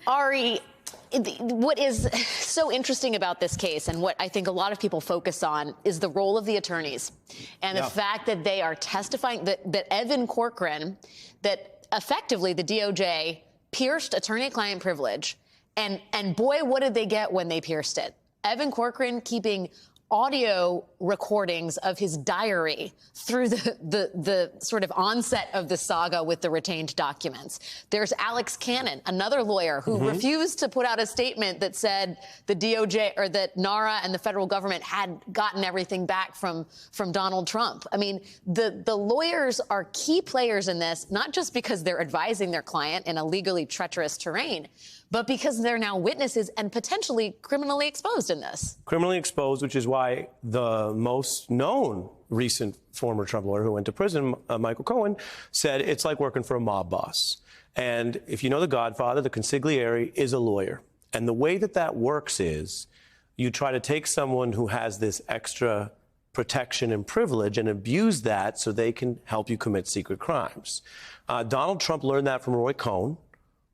Ari, what is so interesting about this case, and what I think a lot of people focus on, is the role of the attorneys and the fact that they are testifying that Evan Corcoran, that effectively the DOJ pierced attorney-client privilege. And boy, what did they get when they pierced it? Evan Corcoran keeping audio recordings of his diary through the sort of onset of the saga with the retained documents. There's Alex Cannon, another lawyer who refused to put out a statement that said the DOJ or that NARA and the federal government had gotten everything back from Donald Trump. I mean, the lawyers are key players in this, not just because they're advising their client in a legally treacherous terrain, but because they're now witnesses and potentially criminally exposed in this. Criminally exposed, which is why the most known recent former Trump lawyer who went to prison, Michael Cohen, said it's like working for a mob boss. And if you know The Godfather, the consigliere is a lawyer. And the way that works is you try to take someone who has this extra protection and privilege and abuse that so they can help you commit secret crimes. Donald Trump learned that from Roy Cohn,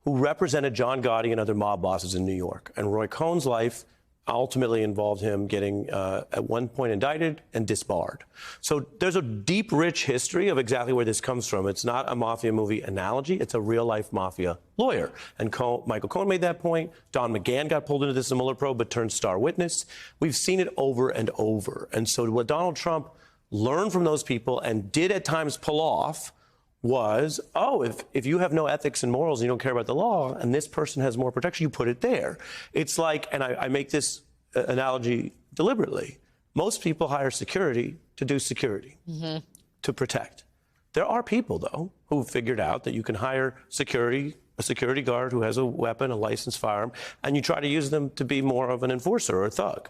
who represented John Gotti and other mob bosses in New York. And Roy Cohn's life ultimately involved him getting, at one point, indicted and disbarred. So there's a deep, rich history of exactly where this comes from. It's not a mafia movie analogy. It's a real-life mafia lawyer. And Michael Cohen made that point. Don McGahn got pulled into this Mueller probe but turned star witness. We've seen it over and over. And so what Donald Trump learned from those people and did at times pull off was, if you have no ethics and morals and you don't care about the law and this person has more protection, you put it there. It's like, and I make this analogy deliberately, most people hire security to do security, to protect. There are people, though, who figured out that you can hire a security guard who has a weapon, a licensed firearm, and you try to use them to be more of an enforcer or a thug.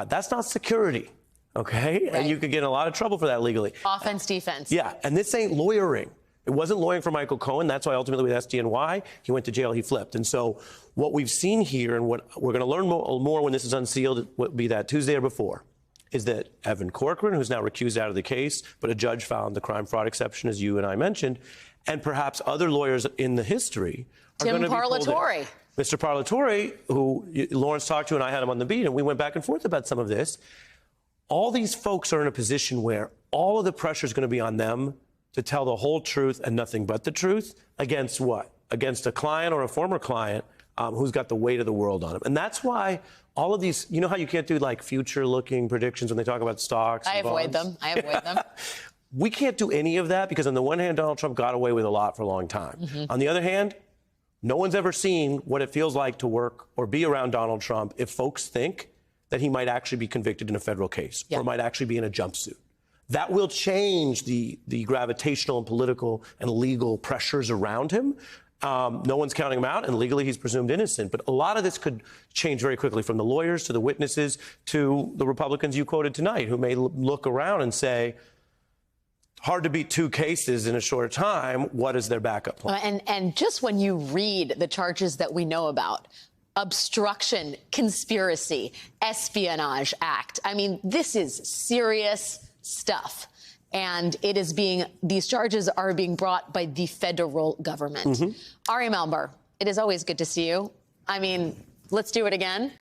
That's not security. Okay? Right. And you could get in a lot of trouble for that legally. Offense, defense. Yeah, and this ain't lawyering. It wasn't lawyering for Michael Cohen. That's why ultimately with SDNY, he went to jail, he flipped. And so what we've seen here and what we're going to learn more when this is unsealed, what be that Tuesday or before, is that Evan Corcoran, who's now recused out of the case, but a judge found the crime fraud exception, as you and I mentioned, and perhaps other lawyers in the history are going to be pulled in. Tim Parlatore. Mr. Parlatore, who Lawrence talked to and I had him on the beat, and we went back and forth about some of this. All these folks are in a position where all of the pressure is going to be on them to tell the whole truth and nothing but the truth against what? Against a client or a former client who's got the weight of the world on him. And that's why all of these, you know how you can't do like future-looking predictions when they talk about stocks and avoid bonds? I avoid them. We can't do any of that because on the one hand, Donald Trump got away with a lot for a long time. On the other hand, no one's ever seen what it feels like to work or be around Donald Trump if folks think that he might actually be convicted in a federal case or might actually be in a jumpsuit. That will change the gravitational and political and legal pressures around him. No one's counting him out, and legally he's presumed innocent. But a lot of this could change very quickly, from the lawyers to the witnesses to the Republicans you quoted tonight, who may look around and say, hard to beat two cases in a short time. What is their backup plan? And just when you read the charges that we know about, obstruction, conspiracy, espionage act, I mean, this is serious stuff. And these charges are being brought by the federal government. Ari Melber, it is always good to see you. I mean, let's do it again.